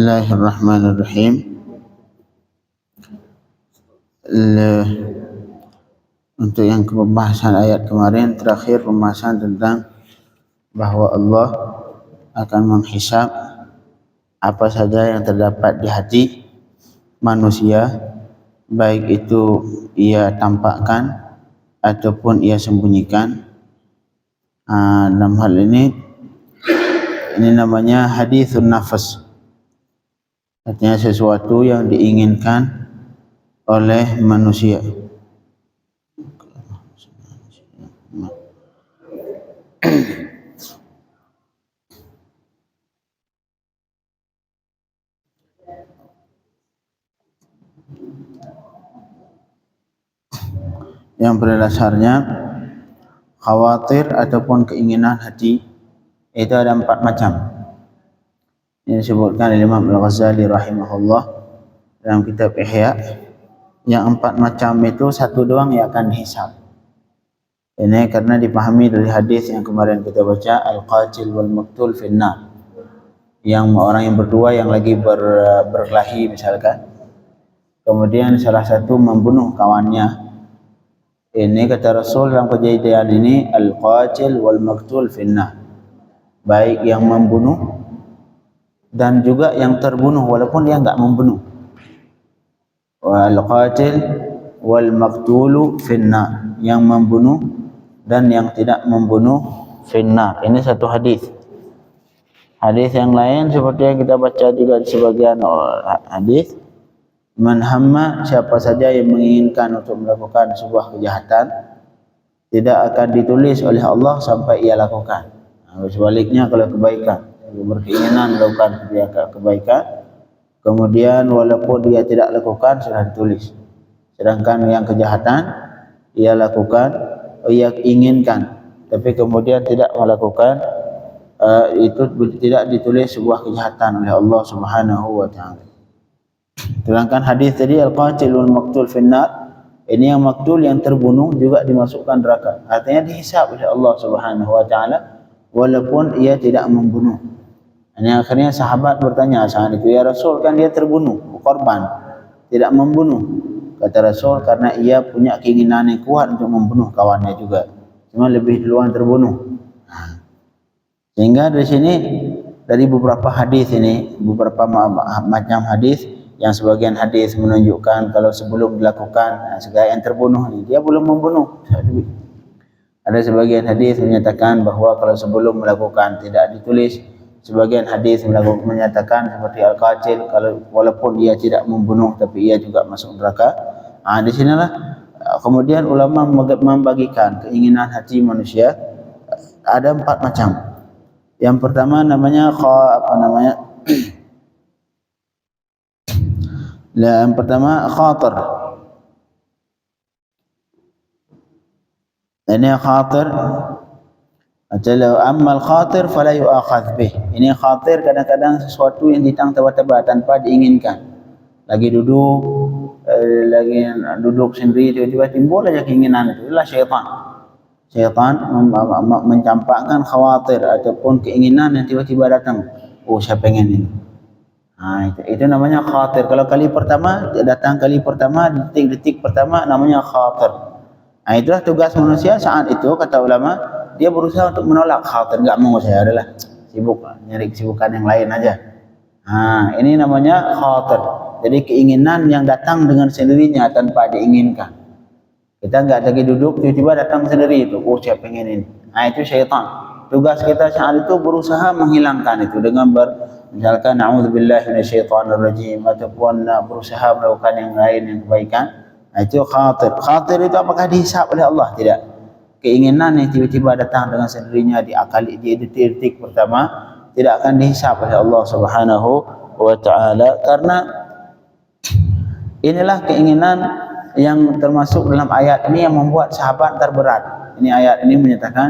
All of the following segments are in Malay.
Bismillahirrahmanirrahim. Untuk yang pembahasan ayat kemarin terakhir, pembahasan tentang bahawa Allah akan menghisab apa saja yang terdapat di hati manusia, baik itu ia tampakkan ataupun ia sembunyikan. Dalam hal ini namanya hadithun nafas, artinya sesuatu yang diinginkan oleh manusia. Yang pada dasarnya khawatir ataupun keinginan hati itu ada 4 macam. Ini disebutkan oleh Imam Al-Ghazali rahimahullah dalam kitab Ihya. Yang 4 macam itu satu doang yang akan dihisab. Ini karena dipahami dari hadis yang kemarin kita baca, al-qatil wal maqtul finnar. Yang orang yang berdua yang lagi berkelahi misalkan, kemudian salah satu membunuh kawannya. Ini kata Rasul dalam kejadian ini, al-qatil wal maqtul finnar. Baik yang membunuh dan juga yang terbunuh walaupun dia enggak membunuh. Al-qatil wal maqtulu finnar, yang membunuh dan yang tidak membunuh finnar. Ini satu hadis. Hadis yang lain seperti yang kita baca juga di sebagian hadis, man hamma, siapa saja yang menginginkan untuk melakukan sebuah kejahatan, tidak akan ditulis oleh Allah sampai ia lakukan. Sebaliknya kalau kebaikan, berkeinginan melakukan kebaikan, kemudian walaupun dia tidak lakukan sudah ditulis. Sedangkan yang kejahatan ia lakukan, ia inginkan tapi kemudian tidak melakukan, itu tidak ditulis sebuah kejahatan oleh Allah Subhanahu wa taala. Sedangkan hadis tadi al-qatil wal maqtul finnar, ini yang maktul yang terbunuh juga dimasukkan neraka. Artinya dihisab oleh Allah Subhanahu wa taala walaupun ia tidak membunuh. Ini akhirnya sahabat bertanya saat itu, ya Rasul, kan dia terbunuh, korban, tidak membunuh. Kata Rasul, karena ia punya keinginan yang kuat untuk membunuh kawannya juga, cuma lebih duluan terbunuh. Sehingga dari sini, dari beberapa hadis ini, beberapa macam hadis, yang sebagian hadis menunjukkan kalau sebelum dilakukan segala yang terbunuh ini dia belum membunuh. Ada sebagian hadis menyatakan bahawa kalau sebelum melakukan tidak ditulis. Sebagian hadis menyatakan seperti al-qatil, kalau walaupun dia tidak membunuh tapi ia juga masuk neraka. Di sinilah kemudian ulama membagikan keinginan hati manusia ada 4 macam. Yang pertama namanya yang pertama khatir. Ini khatir. Kalau amal khatir fala yu'akhadh bih. Ini khatir kadang-kadang sesuatu yang datang tiba-tiba tanpa diinginkan. Lagi duduk sendiri, tiba-tiba timbul aja keinginan itu. Itulah syaitan. Syaitan mencampakkan khawatir ataupun keinginan yang tiba-tiba datang. Oh, saya pengen ini. Itu namanya khatir. Kalau kali pertama, datang kali pertama, detik-detik pertama, namanya khatir. Itulah tugas manusia saat itu, kata ulama, dia berusaha untuk menolak khatir. Enggak mau, saya adalah sibuk, nyari kesibukan yang lain aja. Ini namanya khatir. Jadi keinginan yang datang dengan sendirinya tanpa diinginkan. Kita enggak lagi duduk, tiba-tiba datang sendiri itu. Oh, saya pengen ini. Itu syaitan. Tugas kita saat itu berusaha menghilangkan itu dengan misalkan na'udzubillahi minasyaitonirrajim, ataupun berusaha melakukan yang lain yang kebaikan. Itu khatir. Khatir itu apakah dihisab oleh Allah? Tidak. Keinginan yang tiba-tiba datang dengan sendirinya diakali di detik-detik pertama tidak akan dihisab oleh Allah Subhanahu wa taala, karena inilah keinginan yang termasuk dalam ayat ini yang membuat sahabat terberat. Ini ayat ini menyatakan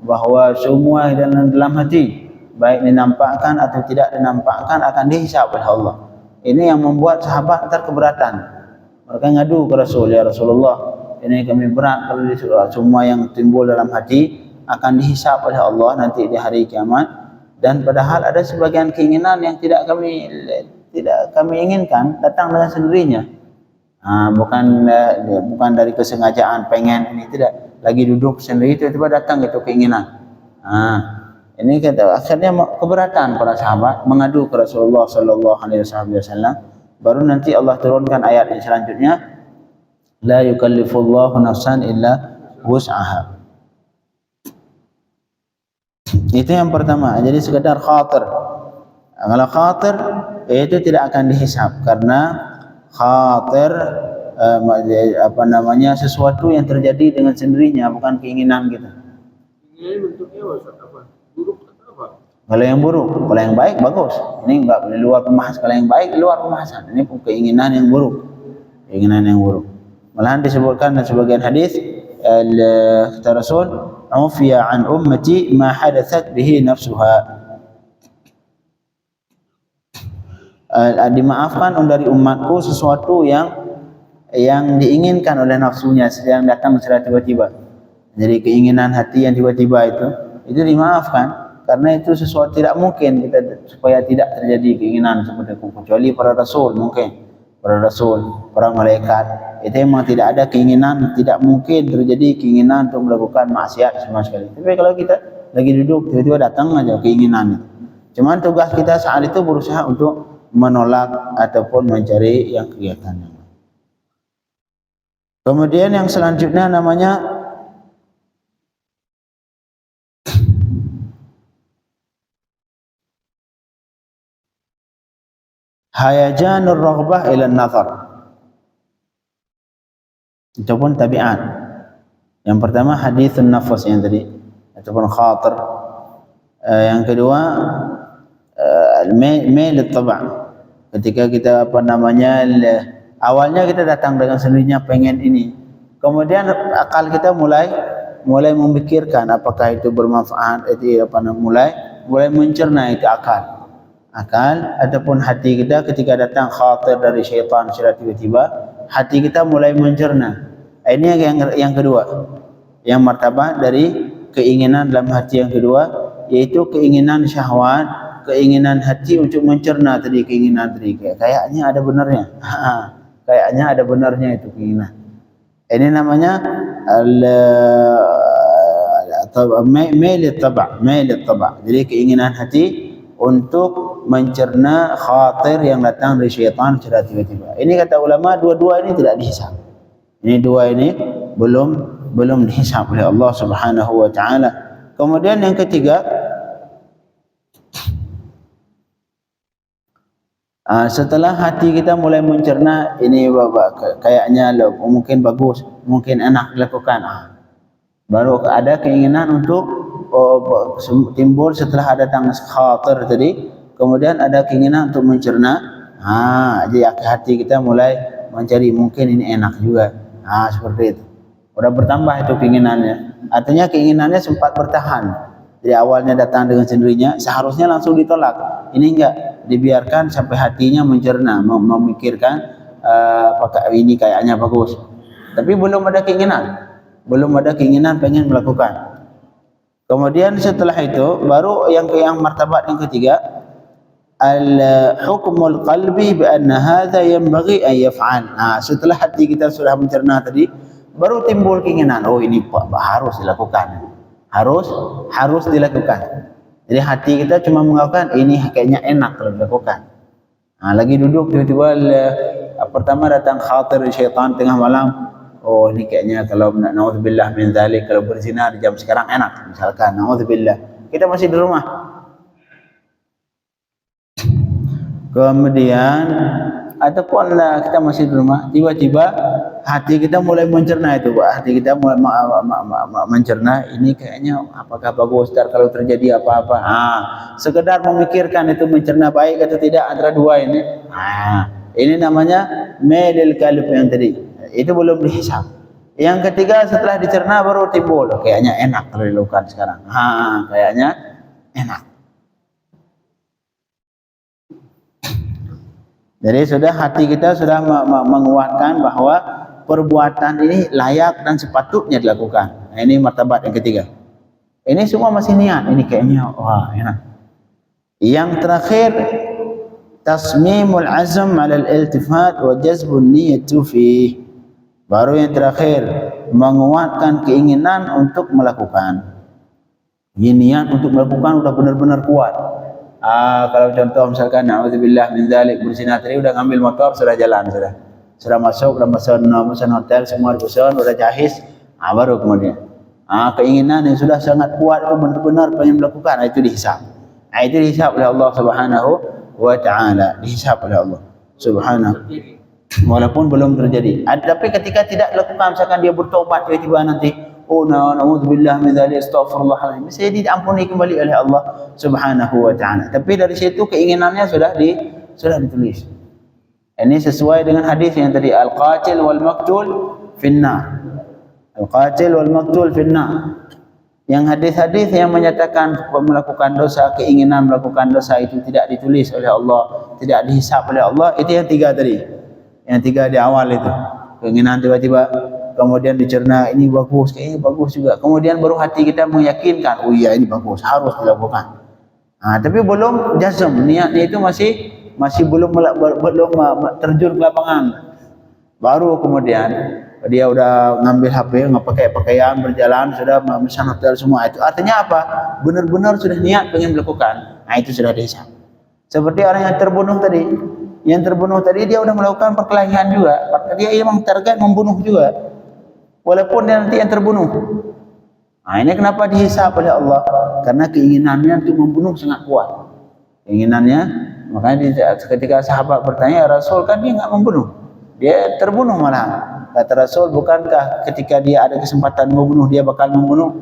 bahawa semua dalam hati, baik dinampakkan atau tidak dinampakkan, akan dihisab oleh Allah. Ini yang membuat sahabat terkeberatan. Mereka ngadu ke Rasul, ya Rasulullah, ini kami berat kalau disuruh semua yang timbul dalam hati akan dihisab oleh Allah nanti di hari kiamat, dan padahal ada sebagian keinginan yang tidak kami inginkan datang dengan sendirinya. Bukan dari kesengajaan pengen ini, tidak, lagi duduk sendiri tiba-tiba datang itu keinginan. Ini kata akhirnya keberatan para sahabat mengadu ke Rasulullah sallallahu alaihi wasallam. Baru nanti Allah turunkan ayat yang selanjutnya, la yukallifullahu nafsan illa wus'aha. Itu yang pertama. Jadi sekedar khatir. Kalau khatir itu tidak akan dihisab karena khatir sesuatu yang terjadi dengan sendirinya, bukan keinginan kita. Ini bentuknya apa? Buruk atau apa? Kalau yang buruk, kalau yang baik bagus. Ini enggak di luar pembahasan. Kalau yang baik di luar pembahasan. Ini keinginan yang buruk. Keinginan yang buruk. Malahan disebutkan dalam sebagian hadis kata Rasul, "Ufiya an ummati ma hadathat bihi nafsuha." Dimaafkan dari umatku sesuatu yang diinginkan oleh nafsunya, yang datang secara tiba-tiba. Jadi keinginan hati yang tiba-tiba itu dimaafkan karena itu sesuatu tidak mungkin kita supaya tidak terjadi keinginan seperti itu, kecuali para rasul mungkin, para rasul, para malaikat itu memang tidak ada keinginan, tidak mungkin terjadi keinginan untuk melakukan maksiat sama sekali. Tapi kalau kita lagi duduk tiba-tiba datang aja keinginan itu. Cuman tugas kita saat itu berusaha untuk menolak ataupun mencari yang kegiatan yang lain. Kemudian yang selanjutnya namanya hayajanur raghbah ila an-nazar. Itu pun tabiat. Yang pertama hadithun nafas yang tadi ataupun khatir. Yang kedua mail at-tab'. Ketika kita awalnya kita datang dengan sendirinya pengen ini, kemudian akal kita mulai memikirkan apakah itu bermanfaat, mulai mencerna itu akal ataupun hati kita. Ketika datang khatir dari syaitan secara tiba-tiba, hati kita mulai mencerna. Ini yang kedua, yang martabat dari keinginan dalam hati yang kedua, yaitu keinginan syahwat, keinginan hati untuk mencerna tadi keinginan tadi. Kayaknya ada benarnya. Kayaknya ada benarnya itu keinginan. Ini namanya mail at-tab'. Jadi keinginan hati untuk mencerna khatir yang datang dari syaitan secara tiba-tiba. Ini kata ulama, dua-dua ini tidak dihisab. Ini dua ini belum dihisab oleh Allah Subhanahu wa taala. Kemudian yang ketiga, setelah hati kita mulai mencerna ini kayaknya mungkin bagus, mungkin enak dilakukan, baru ada keinginan untuk timbul setelah ada tangan khatir tadi, kemudian ada keinginan untuk mencerna. Jadi hati kita mulai mencari, mungkin ini enak juga, seperti itu. Udah bertambah itu keinginannya. Artinya keinginannya sempat bertahan. Jadi awalnya datang dengan sendirinya, seharusnya langsung ditolak. Ini enggak, dibiarkan sampai hatinya mencerna, memikirkan apakah ini kayaknya bagus. Tapi belum ada keinginan pengen melakukan. Kemudian setelah itu baru yang martabat yang ketiga, al-hukmul qalbi bi anna hadza yanbaghi an yaf'al. Setelah hati kita sudah mencerna tadi, baru timbul keinginan, oh ini harus dilakukan. Harus dilakukan. Jadi hati kita cuma mengatakan ini kayaknya enak kalau dilakukan. Lagi duduk tiba-tiba pertama datang khatir syaitan tengah malam. Oh ini kayaknya kalau naudzubillah min dzalik, kalau berzina di jam sekarang enak misalkan, naudzubillah. Kita masih di rumah. Kemudian ataupun kita masih di rumah, tiba-tiba hati kita mulai mencerna itu, hati kita mulai mencerna ini kayaknya apakah bagus kalau terjadi apa-apa. Sekedar memikirkan itu mencerna baik atau tidak antara dua ini. Ini namanya mailil qalb yang tadi. Itu belum dihisab. Yang ketiga setelah dicerna baru timbul, kayaknya enak kalau dilakukan sekarang. Kayaknya enak. Jadi sudah hati kita sudah menguatkan bahwa perbuatan ini layak dan sepatutnya dilakukan. Ini martabat yang ketiga. Ini semua masih niat. Ini kayaknya wah enak. Yang terakhir, tasmimul azm 'ala al-iltifat wa jazbun niyyati fi. Baru yang terakhir, menguatkan keinginan untuk melakukan. Ini niat untuk melakukan sudah benar-benar kuat. Kalau contoh misalkan na'udzubillah min dzalik, bersinah tadi udah ngambil motor, sudah jalan, sudah masuk, sudah pesan hotel, semua dipesan, sudah jahis, baru kemudian keinginan yang sudah sangat kuat itu benar-benar pengen melakukan, itu dihisab. Itu dihisab oleh Allah Subhanahu wa taala, dihisab oleh Allah Subhanahu. Walaupun belum terjadi. Tapi ketika tidak dilakukan, misalkan dia bertobat tiba-tiba nanti, na'udzubillah min dzalik, astaghfirullahaladzim, bisa jadi diampuni kembali oleh Allah Subhanahu wa taala. Tapi dari situ keinginannya sudah ditulis. Ini sesuai dengan hadis yang tadi, al-qatil wal maqtul finnar. Al-qatil wal maqtul finnar. Yang hadis-hadis yang menyatakan melakukan dosa, keinginan melakukan dosa itu tidak ditulis oleh Allah, tidak dihisab oleh Allah, itu yang tiga tadi. Yang tiga di awal itu. Keinginan tiba-tiba kemudian dicerna, ini bagus, ini bagus juga. Kemudian baru hati kita meyakinkan, oh iya ini bagus, harus dilakukan. Tapi belum jazm, niatnya itu masih belum terjun ke lapangan. Baru kemudian dia udah ngambil HP, pakai pakaian, berjalan, sudah memesan hotel semua. Itu artinya apa? Benar-benar sudah niat pengen melakukan. Itu sudah dihisab. Seperti orang yang terbunuh tadi. Yang terbunuh tadi dia udah melakukan perkelahian juga. Dia memang target membunuh juga. Walaupun dia nanti yang terbunuh. Ini kenapa dihisab oleh Allah? Karena keinginannya untuk membunuh sangat kuat. Keinginannya, makanya ketika sahabat bertanya, Rasul kan dia nggak membunuh, dia terbunuh malah. Kata Rasul, bukankah ketika dia ada kesempatan membunuh dia bakal membunuh?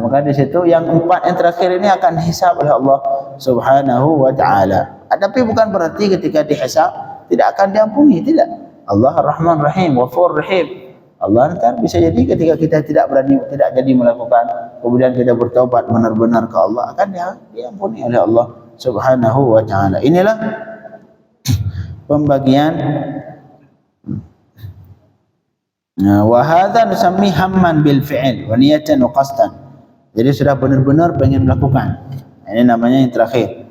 Maka di situ yang empat yang terakhir ini akan dihisab oleh Allah Subhanahu wa taala. Tapi bukan berarti ketika dihisab tidak akan diampuni, tidak. Allah Ar-Rahman Rahim, Ghafur Rahim. Allah ntar bisa jadi ketika kita tidak berani, tidak jadi melakukan, kemudian kita bertaubat benar-benar ke Allah, akan diampuni oleh Allah Subhanahu wa taala. Inilah pembagian. Wa hadza nusammi hamman bil fi'l wa niyatan wa qasdan. Jadi sudah benar-benar pengen melakukan. Ini namanya yang terakhir.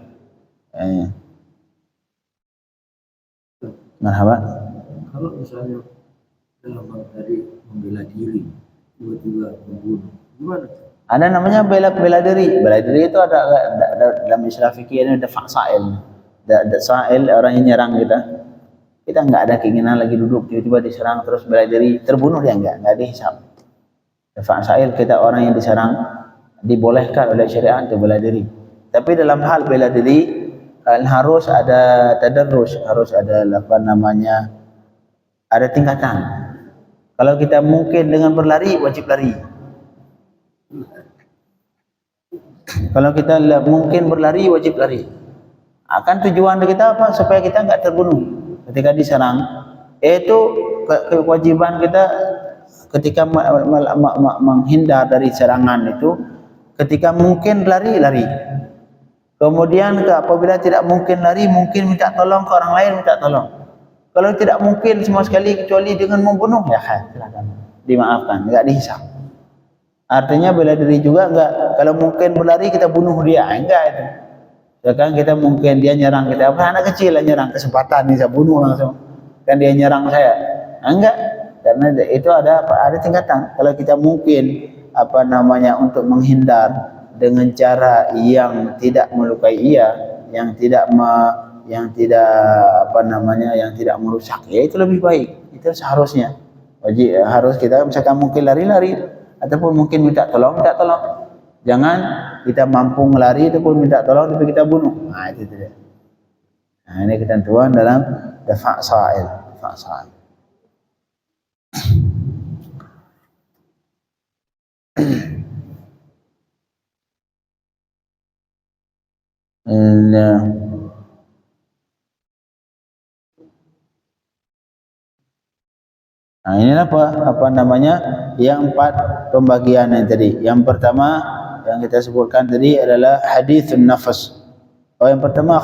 Marhaba. Kalau misalnya dalam tadi membela diri, tiba-tiba membunuh, gimana? Ada namanya bela diri. Bela diri itu ada dalam istilah fikih ini ada fa'sail. Ada sa'il, orang yang nyerang kita. Kita enggak ada keinginan lagi duduk, tiba-tiba diserang terus bela diri, terbunuh dia enggak dihisab. Fa'sail, kita orang yang diserang dibolehkan oleh syariat untuk bela diri. Tapi dalam hal bela diri harus ada tadarrus, harus ada ada tingkatan. Kalau kita mungkin dengan berlari, wajib lari. Kalau kita mungkin berlari, wajib lari. Akan tujuan kita apa? Supaya kita enggak terbunuh ketika diserang. Itu kewajiban kita ketika menghindar dari serangan itu, ketika mungkin lari. Kemudian apabila tidak mungkin lari, mungkin minta tolong ke orang lain, minta tolong. Kalau tidak mungkin sama sekali kecuali dengan membunuh, ya silakan dimaafkan, enggak dihisab. Artinya bela diri juga enggak. Kalau mungkin berlari kita bunuh dia, enggak itu. Sekarang kita mungkin dia nyerang kita, anak kecil lah nyerang, kesempatan nih saya bunuh langsung. Kan dia nyerang saya. Enggak. Karena itu ada tingkatan. Kalau kita mungkin untuk menghindar dengan cara yang tidak melukai yang tidak merusak, ya itu lebih baik. Itu seharusnya harus kita misalkan mungkin lari ataupun mungkin minta tolong. Jangan kita mampu melari ataupun minta tolong tapi kita bunuh. Itu dia. Ini ketentuan dalam fa'sail. Inilah yang empat pembagian yang tadi. Yang pertama yang kita sebutkan tadi adalah haditsun nafas. Yang pertama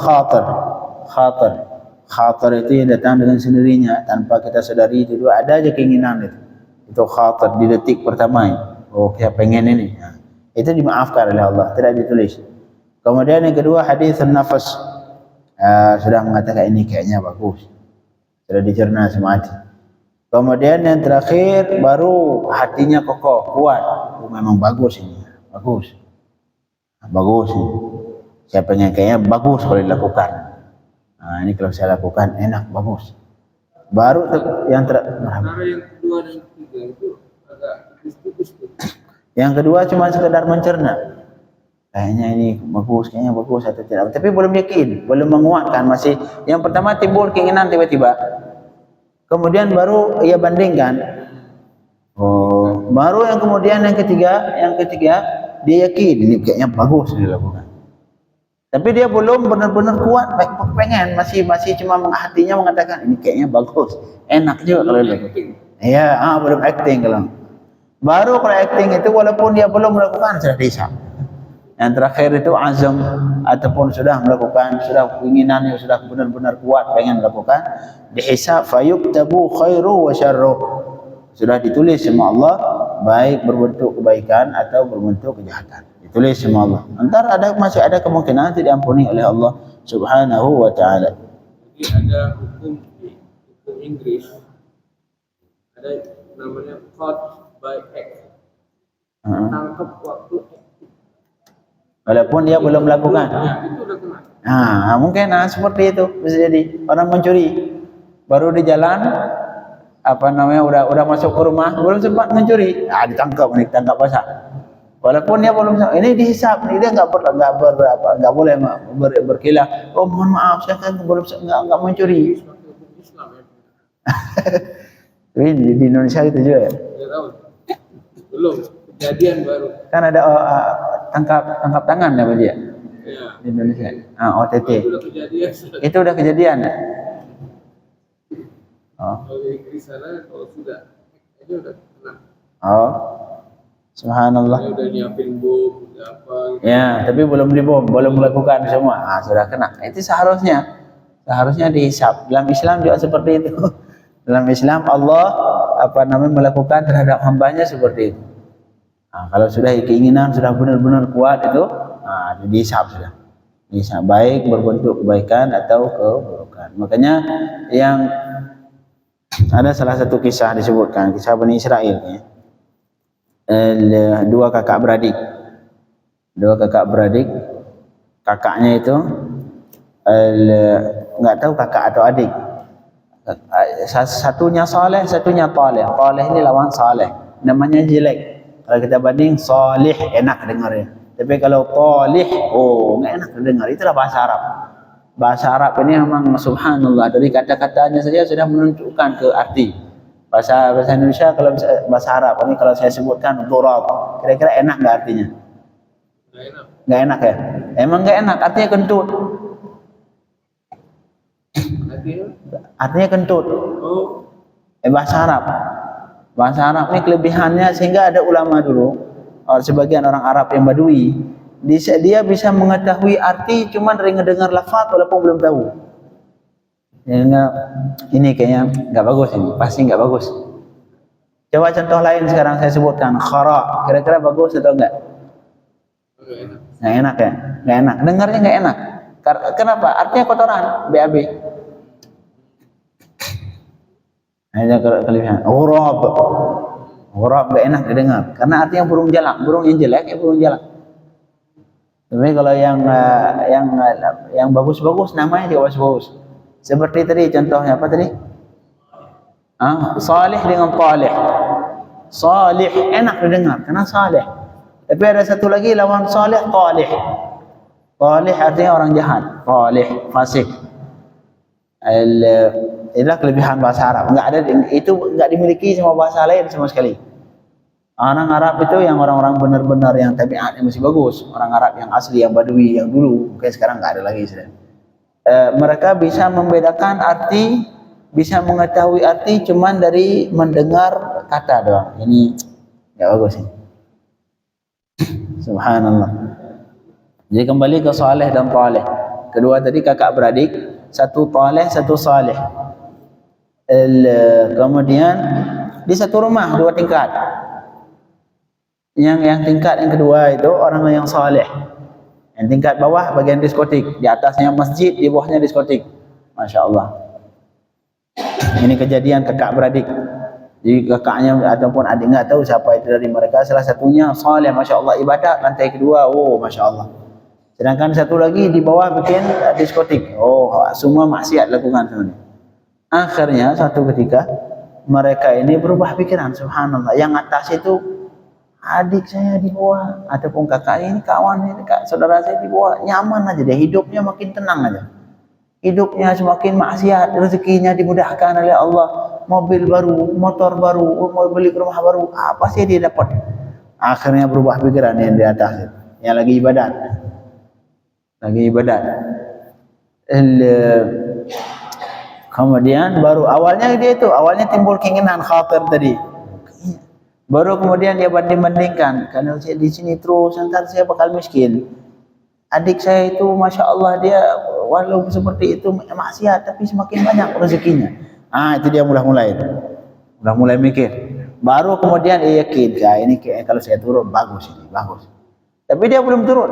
khatir itu yang datang dengan sendirinya tanpa kita sadari, itu ada aja keinginan itu khatir di detik pertama. Kita pengen ini. Itu dimaafkan oleh Allah, tidak ditulis. Kemudian yang kedua hadis nafas, sudah mengatakan ini kayaknya bagus, sudah dicerna sama hati. Kemudian yang terakhir baru hatinya kokoh, kuat. Memang bagus ini, bagus, bagus ini. Saya pengen kayaknya bagus kalau dilakukan. Ini kalau saya lakukan enak, bagus. Baru yang Antara yang kedua dan ketiga itu agak tipis-tipis tuh. yang kedua cuma sekedar mencerna. Kayaknya ini bagus, kayaknya bagus atau tidak. Tapi belum yakin, belum menguatkan masih. Yang pertama timbul keinginan tiba-tiba. Kemudian baru ia bandingkan. Oh, baru yang kemudian yang ketiga dia yakin ini kayaknya bagus dilakukan. Tapi dia belum benar-benar kuat, pengen masih cuma hatinya mengatakan ini kayaknya bagus, enak juga kalau dilakukan. Iya, belum acting kalau. Baru kalau acting itu walaupun dia belum melakukan sudah dihisab. Yang terakhir itu azam ataupun sudah melakukan, sudah keinginannya sudah benar-benar kuat pengen melakukan, dihisab fayuktabu khairu wa syarru. Sudah ditulis sama Allah baik berbentuk kebaikan atau berbentuk kejahatan. Ditulis sama Allah. Antara masih ada kemungkinan tidak diampuni oleh Allah Subhanahu wa taala. Jadi ada hukum Inggris, ada namanya caught by act. Tangkap waktu walaupun dia belum melakukan. Ya, itu udah kena. Mungkin seperti itu bisa jadi. Orang mencuri baru di jalan udah masuk ke rumah belum sempat mencuri, ditangkap basah. Walaupun dia belum, ini dihisab, dia enggak boleh berkilah. Oh mohon maaf saya kan belum enggak mencuri. Islam ya. Ini di Indonesia gitu juga ya. Tidak tahu. Belum kejadian baru. Kan ada tangkap tangan ya dia. Ya. Di Indonesia. OTT. Itu udah kejadian. Itu udah kejadian ya. Kalau di Inggris sana kalau sudah itu udah kena. Subhanallah. Udah nyiapin bom, apa gitu. Ya, tapi belum dibom, belum melakukan semua. Sudah kena. Itu seharusnya dihisab. Dalam Islam juga seperti itu. Dalam Islam Allah melakukan terhadap hambanya seperti itu. Kalau sudah keinginan sudah benar-benar kuat itu, dihisab sudah. Dihisab baik berbentuk kebaikan atau keburukan. Makanya yang ada salah satu kisah disebutkan, kisah Bani Israel ya. Dua kakak beradik, kakaknya itu enggak tahu kakak atau adik. Satunya saleh, satunya taleh. Taleh ini lawan saleh. Namanya jelek. Kalau kita banding salih enak dengarnya. Tapi kalau talih, enggak enak dengar. Itulah bahasa Arab. Bahasa Arab ini memang subhanallah, dari kata-katanya saja sudah menunjukkan ke arti. Bahasa Indonesia kalau bahasa Arab ini kalau saya sebutkan durab, kira-kira enak enggak artinya? Nggak enak. Enggak enak ya? Emang enggak enak, artinya kentut. Artinya kentut. Bahasa Arab. Bahasa Arab ini kelebihannya sehingga ada ulama dulu, sebagian orang Arab yang Badui, dia bisa mengetahui arti cuma dari ngedengar lafaz walaupun belum tahu. Ini kayaknya nggak bagus, ini pasti nggak bagus. Coba contoh lain sekarang saya sebutkan khara, kira-kira bagus atau enggak? Nggak enak ya, nggak enak. Dengarnya nggak enak. Kenapa? Artinya kotoran, BAB. Hanya kelebihan. Ghurab nggak enak didengar, karena artinya burung jalak, burung yang jelek ya burung jalak. Tapi kalau yang bagus-bagus namanya juga bagus-bagus. Seperti tadi contohnya apa tadi? Salih dengan talih. Salih enak didengar karena salih. Tapi ada satu lagi lawan salih, talih. Talih artinya orang jahat, talih fasik. Inilah kelebihan bahasa Arab. Itu enggak dimiliki sama bahasa lain sama sekali. Orang Arab itu yang orang-orang benar-benar yang tabiatnya masih bagus, orang Arab yang asli, yang Badui, yang dulu, mungkin sekarang nggak ada lagi sudah. Mereka bisa membedakan arti, bisa mengetahui arti cuman dari mendengar kata doang. Ini nggak bagus ini. Subhanallah. Jadi kembali ke saleh dan taleh. Kedua tadi kakak beradik, satu taleh, satu saleh. Kemudian di satu rumah dua tingkat. Yang tingkat yang kedua itu orang yang saleh. Yang tingkat bawah bagian diskotik, di atasnya masjid, di bawahnya diskotik. Masya Allah. Ini kejadian kakak beradik. Jadi kakaknya ataupun adik nggak tahu siapa itu dari mereka. Salah satunya saleh, masya Allah, ibadat. Lantai kedua, oh masya Allah. Sedangkan satu lagi di bawah bikin diskotik. Oh, semua maksiat lakukan semuanya. Akhirnya satu ketika mereka ini berubah pikiran, subhanallah. Yang atas itu adik saya di bawah, ataupun kakak ini, kawan ini, saudara saya di bawah, nyaman aja deh, hidupnya makin tenang aja. Hidupnya semakin maksiat, rezekinya dimudahkan oleh Allah. Mobil baru, motor baru, mau beli rumah baru, apa sih dia dapat? Akhirnya berubah pikiran yang di atas itu, yang lagi ibadat. Kemudian baru awalnya timbul keinginan khawatir tadi. Baru kemudian dia banding-bandingkan, kalau saya di sini terus nanti saya bakal miskin. Adik saya itu masya Allah dia walau seperti itu maksiat tapi semakin banyak rezekinya. Itu dia udah mulai mikir. Baru kemudian dia yakin, ini kalau saya turun bagus. Tapi dia belum turun.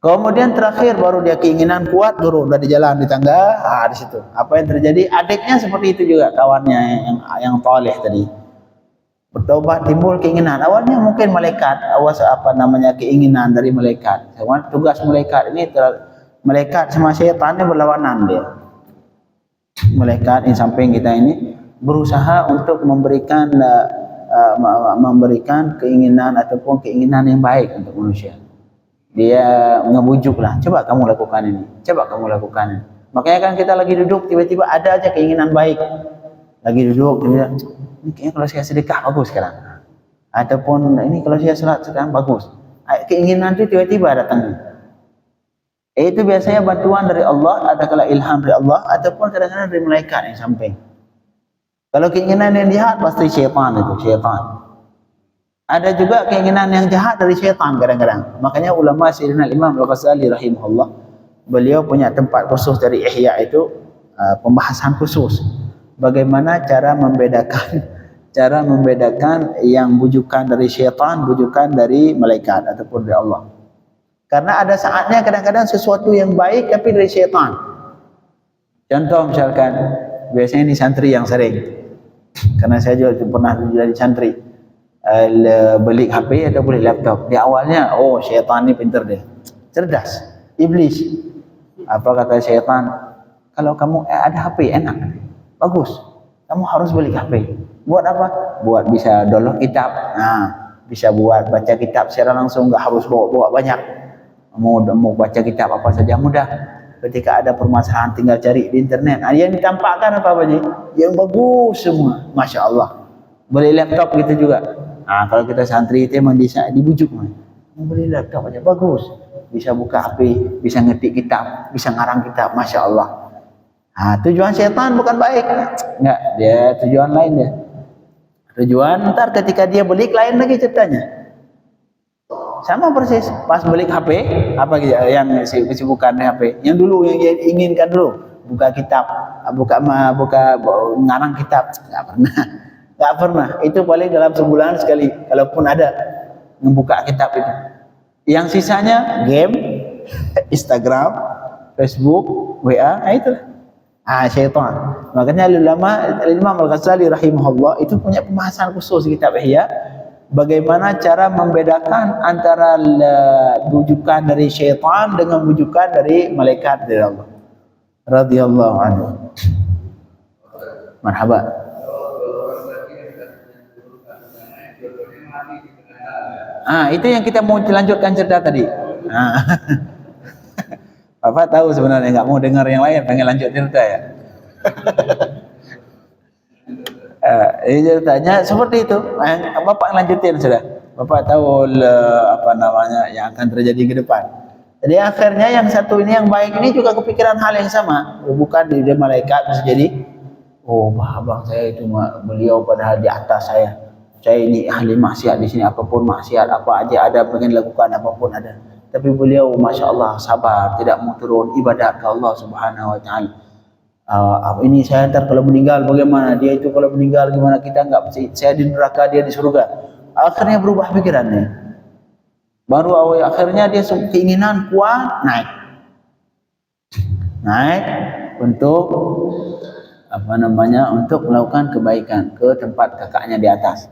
Kemudian terakhir baru dia keinginan kuat turun dari jalan di tangga. Di situ apa yang terjadi? Adiknya seperti itu juga, kawannya yang toleh tadi. Bertobat timbul keinginan. Awalnya mungkin malaikat, keinginan dari malaikat. Tugas malaikat ini malaikat sama syaitan ini berlawanan dia. Malaikat di samping kita ini berusaha untuk memberikan keinginan ataupun keinginan yang baik untuk manusia. Dia ngebujuklah, coba kamu lakukan ini. Makanya kan kita lagi duduk tiba-tiba ada aja keinginan baik. Lagi duduk dia, ini kayaknya kalau saya sedekah bagus sekarang. Ataupun ini kalau saya salat sekarang bagus. Keinginan itu tiba-tiba datang. Itu biasanya bantuan dari Allah, ada kala ilham dari Allah, ataupun kadang-kadang dari malaikat yang samping. Kalau keinginan yang jahat pasti syaitan. Ada juga keinginan yang jahat dari syaitan kadang-kadang. Makanya ulama Sayyidina Imam Al-Ghazali rahimahullah, beliau punya tempat khusus dari Ihya itu, pembahasan khusus. Bagaimana cara membedakan yang bujukan dari syaitan, bujukan dari malaikat ataupun dari Allah. Karena ada saatnya kadang-kadang sesuatu yang baik tapi dari syaitan. Contoh misalkan, biasanya ini santri yang sering, karena saya juga pernah jadi santri, beli HP atau beli laptop. Di awalnya, syaitan ini pintar deh, cerdas, iblis. Apa kata syaitan? Kalau kamu ada HP enak, bagus, kamu harus beli HP. Buat apa? Buat bisa download kitab. Bisa buat baca kitab secara langsung, nggak harus bawa banyak. Mau baca kitab apa saja mudah. Ketika ada permasalahan tinggal cari di internet. Yang ditampakkan apa aja? Yang bagus semua, masya Allah. Beli laptop gitu juga. Kalau kita santri itu memang bisa dibujuk. Mau beli laptop aja bagus. Bisa buka HP, bisa ngetik kitab, bisa ngarang kitab, masya Allah. Tujuan syaitan bukan baik. Enggak, dia tujuan lain dia. Tujuan ntar ketika dia beli lain lagi ceritanya. Sama persis, pas beli HP, apa yang kesibukan HP? Yang dulu yang dia inginkan dulu, buka kitab, buka ngarang kitab, nggak pernah. Itu paling dalam sebulan sekali, kalaupun ada membuka kitab itu. Yang sisanya game, Instagram, Facebook, WA, itu. Syaitan. Makanya ulama Imam Al-Ghazali rahimahullah itu punya pembahasan khusus di kitab Ihya. Bagaimana cara membedakan antara bujukan dari syaitan dengan bujukan dari malaikat dari Allah radhiyallahu anhu. Marhaba. Itu yang kita mau lanjutkan cerita tadi. Bapak tahu sebenarnya nggak mau dengar yang lain, pengen lanjut cerita ya. Ceritanya seperti itu. Bapak lanjutin sudah. Bapak tahu yang akan terjadi ke depan. Jadi akhirnya yang satu ini yang baik ini juga kepikiran hal yang sama. Bukan di malaikat bisa jadi. Abang saya itu beliau padahal di atas saya. Saya ini ahli maksiat di sini, apapun maksiat apa aja ada, pengen lakukan apapun ada. Tapi beliau masya Allah sabar, tidak mau turun ibadat ke Allah Subhanahu Wa Taala. Ini saya ntar kalau meninggal bagaimana, dia itu kalau meninggal gimana, kita nggak, saya di neraka dia di surga. Akhirnya berubah pikirannya. Baru awal akhirnya dia keinginan kuat naik untuk untuk melakukan kebaikan ke tempat kakaknya di atas.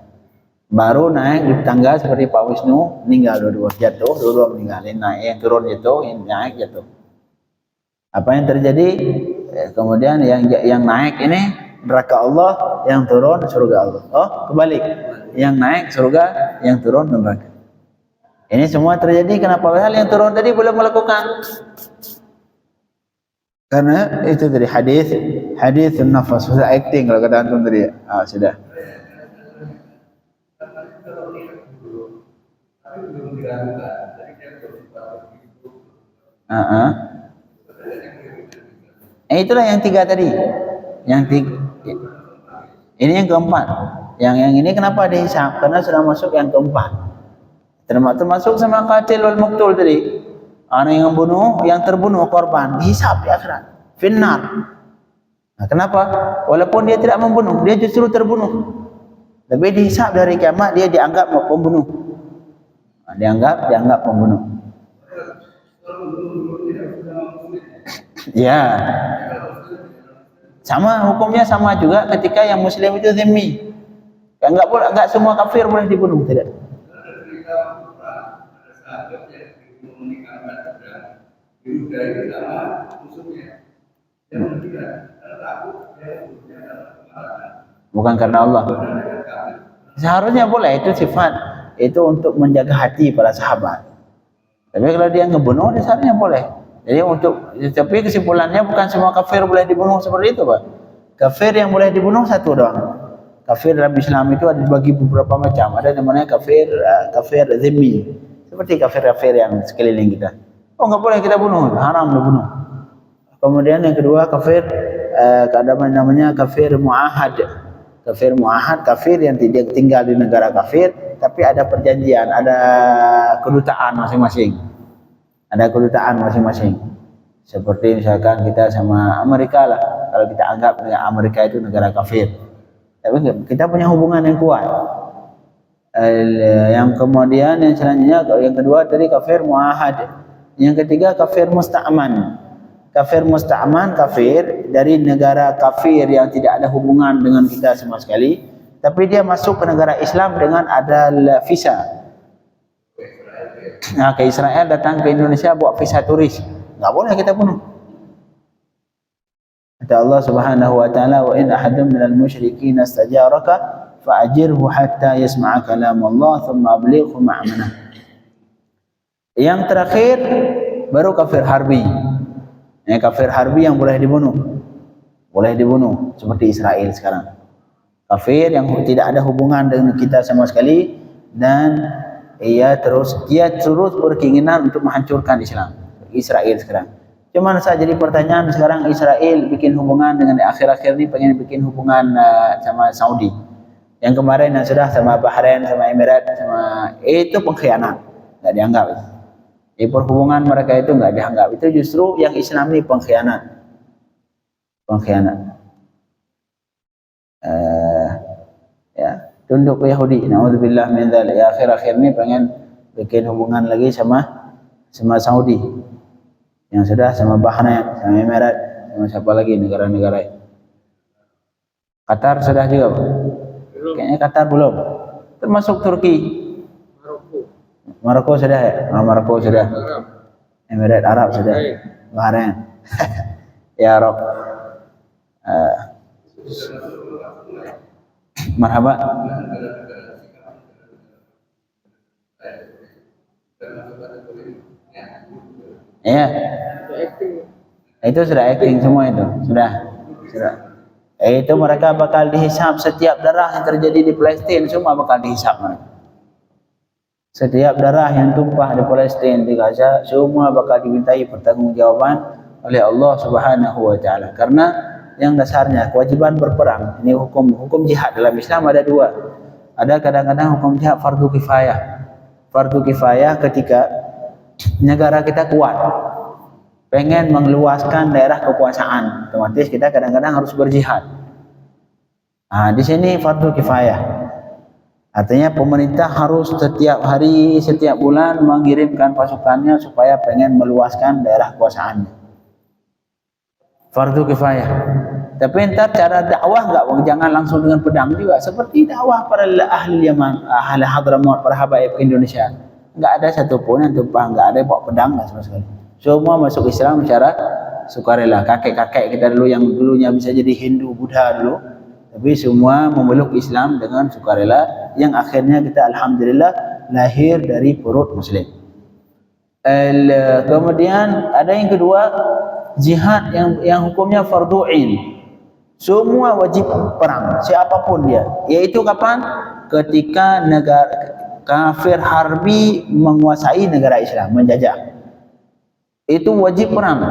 Baru naik di tangga seperti Pak Wisnu, meninggal dua-dua, jatuh, dua-dua meninggal. Naik, yang turun jatuh, yang naik jatuh. Apa yang terjadi? Kemudian yang naik ini neraka Allah, yang turun surga Allah. Oh, kebalik. Yang naik surga, yang turun neraka. Ini semua terjadi kenapa? Hal yang turun tadi belum melakukan. Karena itu dari hadis nafas, sudah acting kalau kata antum tadi. Sudah. Itulah yang tiga tadi. Ini yang keempat. Yang ini kenapa dihisab? Karena sudah masuk yang keempat. Termasuk sama qatil wal maqtul tadi. Orang yang membunuh, yang terbunuh korban dihisab di akhirat. Finnar. Nah, kenapa? Walaupun dia tidak membunuh, dia justru terbunuh. Tapi dihisab dari kiamat dia dianggap pembunuh. Nah, dianggap pembunuh. Ya. Sama hukumnya sama juga ketika yang muslim itu zimmi. Enggak semua kafir boleh dibunuh, tidak. Bukan karena Allah. Seharusnya boleh, itu sifat, itu untuk menjaga hati para sahabat. Tapi kalau dia ngebunuh, seharusnya boleh. Jadi tapi kesimpulannya bukan semua kafir boleh dibunuh seperti itu, Pak. Kafir yang boleh dibunuh satu doang. Kafir dalam Islam itu ada dibagi beberapa macam. Ada namanya kafir zimmi, seperti kafir yang sekeliling kita. Oh, nggak boleh kita bunuh, haram dibunuh. Kemudian yang kedua kafir, ada namanya kafir muahad. Kafir muahad, kafir yang tidak tinggal di negara kafir, tapi ada perjanjian, ada kedutaan masing-masing. Ada kedutaan masing-masing. Seperti misalkan kita sama Amerika lah, kalau kita anggap Amerika itu negara kafir, tapi kita punya hubungan yang kuat. Yang kemudian yang selanjutnya, yang kedua tadi kafir muahad. Yang ketiga kafir musta'man. Kafir musta'man, kafir dari negara kafir yang tidak ada hubungan dengan kita sama sekali, tapi dia masuk ke negara Islam dengan ada visa. Nah, ke Israel, datang ke Indonesia buat visa turis, nggak boleh kita bunuh. Kata Allah Subhanahu wa taala, wa in ahadun minal musyrikin istajaraka fa'ajirhu hatta yasma'a kalam Allah thumma ablighu ma'amanah. Yang terakhir baru kafir harbi. Kafir harbi yang boleh dibunuh seperti Israel sekarang. Kafir yang tidak ada hubungan dengan kita sama sekali, dan dia terus berkeinginan untuk menghancurkan Islam. Israel sekarang. Cuman saja jadi pertanyaan sekarang, Israel bikin hubungan dengan akhir-akhir ini pengen bikin hubungan sama Saudi. Yang kemarin yang sudah sama Bahrain, sama Emirat, sama itu pengkhianat, nggak dianggap. Perhubungan mereka itu nggak dianggap. Itu justru yang Islam ini pengkhianat. Ya, tunduk ke Yahudi. Nauzubillah min dzalik. Ya, akhir-akhir ini pengen bikin hubungan lagi sama Saudi. Yang sudah sama Bahrain, sama Emirat, sama siapa lagi negara-negara. Qatar sudah juga, Pak? Kayaknya Qatar belum. Termasuk Turki. Maroko sudah ya? Maroko sudah. Emirat Arab sudah. Bahrain. Ya Rob. Marhaba. Iya. Itu sudah acting semua itu. Sudah. Itu mereka bakal dihisab setiap darah yang terjadi di Palestina, semua bakal dihisab mereka. Setiap darah yang tumpah di Palestina, di Gaza, semua bakal dimintai pertanggungjawaban oleh Allah Subhanahu wa taala. Karena yang dasarnya kewajiban berperang, ini hukum jihad dalam Islam ada dua. Ada kadang-kadang hukum jihad fardu kifayah. Fardu kifayah ketika negara kita kuat, pengen meluaskan daerah kekuasaan, otomatis kita kadang-kadang harus berjihad. Nah, di sini fardu kifayah. Artinya pemerintah harus setiap hari, setiap bulan mengirimkan pasukannya supaya pengen meluaskan daerah kuasaannya. Fardu kifayah. Tapi entar cara dakwah jangan langsung dengan pedang juga. Seperti dakwah para ahli Yaman, ahli Hadramaut, para habaib Indonesia. Enggak ada satupun yang tumpah, enggak ada yang bawa pedang sama sekali. Semua masuk Islam secara sukarela. Kakek-kakek kita dulu yang dulunya bisa jadi Hindu, Buddha dulu, tapi semua memeluk Islam dengan sukarela, yang akhirnya kita alhamdulillah lahir dari perut muslim. Kemudian ada yang kedua, jihad yang hukumnya fardu ain. Semua wajib perang, siapapun dia. Yaitu kapan? Ketika negara kafir harbi menguasai negara Islam, menjajah. Itu wajib perang.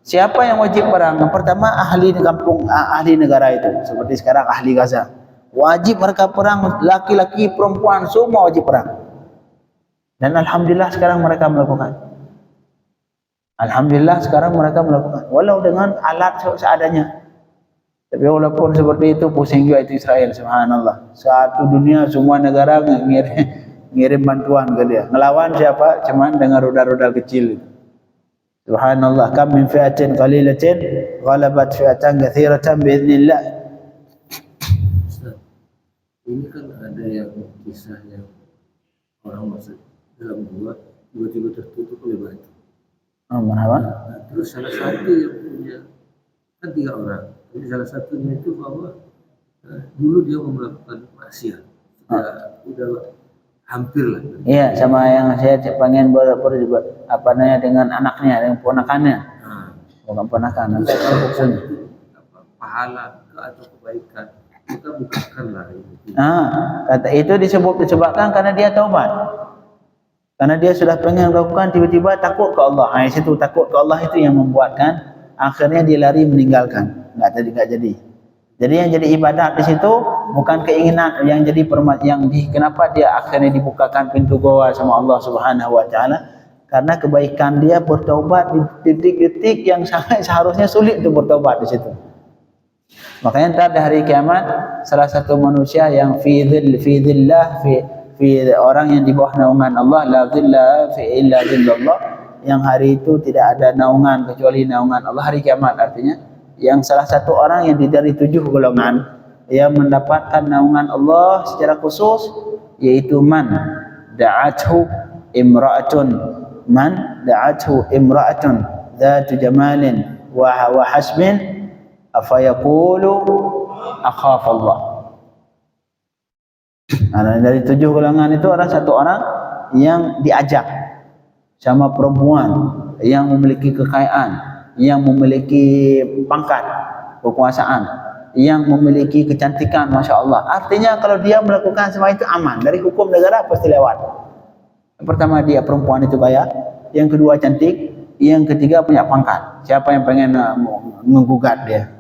Siapa yang wajib perang? Yang pertama ahli kampung, ahli negara itu. Seperti sekarang ahli Gaza. Wajib mereka perang, laki-laki, perempuan, semua wajib perang. Dan alhamdulillah sekarang mereka melakukan. Alhamdulillah sekarang mereka melakukan. Walau dengan alat seadanya. Tapi walaupun seperti itu, pusing juga itu Israel, subhanallah. Satu dunia semua negara ngirim bantuan ke dia. Ngelawan siapa? Cuman dengan rudal-rudal kecil. Subhanallah, kam min fi'atin qalilatin ghalabat fi'atan katsiratan biiznillah. Ini kan ada yang kisah yang orang masuk dalam gua tiba-tiba tertutup oleh batu. Oh, marhaba. Nah, terus salah satu yang punya kan 3 orang. Jadi salah satunya itu bahwa dulu dia mau melakukan maksiat. Udah hampir lah. Iya, sama yang saya pengen apa namanya dengan anaknya, dengan ponakannya. Bukan ponakan, pahala atau kebaikan kita bukakanlah itu. Kata itu disebabkan karena dia taubat. Karena dia sudah pengen melakukan, tiba-tiba takut ke Allah. Situ takut ke Allah itu yang membuatkan akhirnya dia lari meninggalkan. Enggak jadi. Jadi yang jadi ibadat di situ bukan keinginan, yang jadi kenapa dia akhirnya dibukakan pintu goa sama Allah Subhanahu wa taala, karena kebaikan dia bertaubat di detik-detik yang sangat seharusnya sulit untuk bertaubat di situ. Makanya entar di hari kiamat salah satu manusia yang fi orang yang di bawah naungan Allah, la dhilla fi illa dhillallah, yang hari itu tidak ada naungan kecuali naungan Allah, hari kiamat artinya. Yang salah satu orang yang dari 7 golongan yang mendapatkan naungan Allah secara khusus, yaitu man da'athu imra'atun dhatu jamalin wa hasbin afayaqulu akhaf Allah. Dari 7 golongan itu ada satu orang yang diajak sama perempuan yang memiliki kekayaan, yang memiliki pangkat kekuasaan, yang memiliki kecantikan, masya Allah. Artinya kalau dia melakukan semua itu aman dari hukum negara, pasti lewat. Yang pertama dia perempuan itu kaya, yang kedua cantik, yang ketiga punya pangkat. Siapa yang pengen menggugat dia?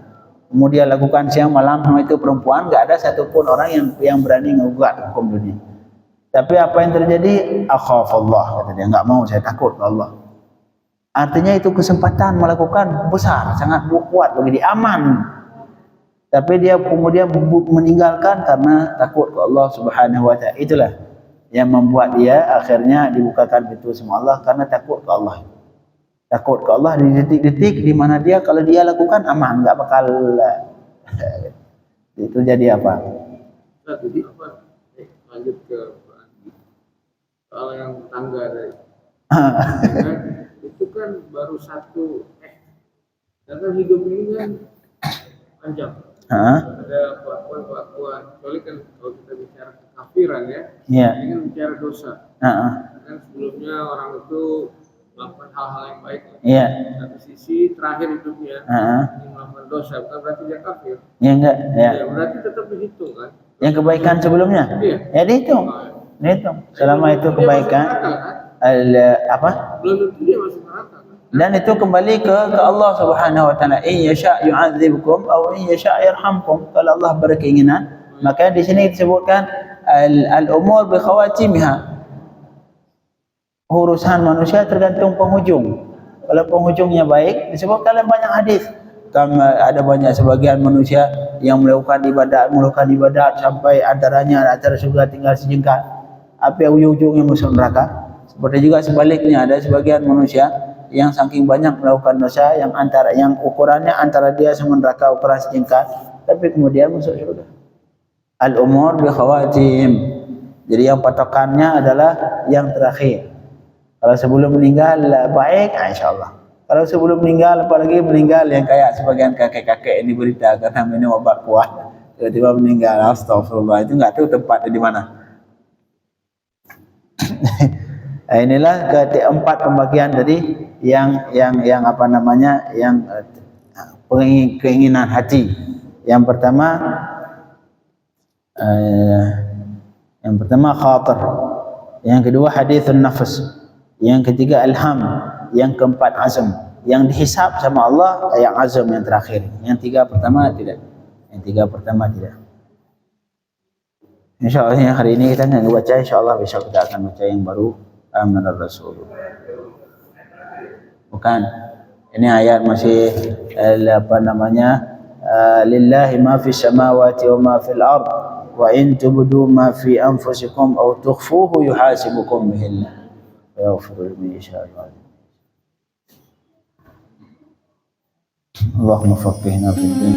Kemudian lakukan siang malam sama itu perempuan, nggak ada satupun orang yang berani menggugat hukum dunia. Tapi apa yang terjadi? Akhaf Allah, kata dia, nggak mau, saya takut ke Allah. Artinya itu kesempatan melakukan besar, sangat kuat bagi dia, aman. Tapi dia kemudian meninggalkan karena takut ke Allah Subhanahu wa taala. Itulah yang membuat dia akhirnya dibukakan pintu sama Allah, karena takut ke Allah. Takut ke Allah di detik-detik di mana dia kalau dia lakukan aman, enggak bakal itu jadi apa? Jadi apa? Lanjut ke soal yang tetangga tadi. Itu kan baru satu karena hidup ini kan panjang. Ada kelakuan. Soalnya kan kalau kita bicara kekafiran ya, ini kan bicara dosa. Kan sebelumnya orang itu melakukan hal-hal yang baik. Satu sisi terakhir hidupnya ini melakukan dosa, bukan berarti dia kafir. Enggak. Ya, berarti tetap dihitung kan. Yang kebaikan sebelumnya? Ya dihitung. Selama itu kebaikan. Apa? Belum tentu dia masuk neraka. Dan itu kembali ke Allah Subhanahu wa taala. In yasha yu'adzibkum aw in yasha yarhamkum. Kalau Allah berkeinginan, maka di sini disebutkan al-umur bi khawatimiha. Urusan manusia tergantung penghujung. Kalau penghujungnya baik, disebutkan dalam banyak hadis, Ada banyak sebagian manusia yang melakukan ibadat sampai antara surga tinggal sejengkal, apa ujung-ujungnya masuk neraka. Seperti juga sebaliknya, ada sebagian manusia yang saking banyak melakukan dosa yang ukurannya antara dia sama neraka ukuran sejengkal, tapi kemudian masuk surga. Al-umur bi khawatim. Jadi yang patokannya adalah yang terakhir. Kalau sebelum meninggal baik, insyaallah. Kalau sebelum meninggal, apalagi meninggal yang kayak sebagian kakek-kakek ini berita karena minum obat kuat, tiba-tiba meninggal, astagfirullah, itu nggak tahu tempatnya di mana. Inilah keempat pembagian tadi yang apa namanya, yang keinginan hati. Yang pertama khatir, yang kedua hadithun nafs, yang ketiga ilham, yang keempat azam. Yang dihisab sama Allah yang azam yang terakhir. Yang tiga pertama tidak. Insyaallah yang hari ini kita nggak baca, insyaallah besok kita akan baca yang baru. Amanar Rasul. Bukan. Ini ayat masih apa namanya? Lillahi ma fi samawati wa ma fil ard wa in tubdu ma fi anfusikum aw tukhfuhu yuhasibukum bihi Allah. Yaghfiru liman yasha. Allahumma faqihna fid din.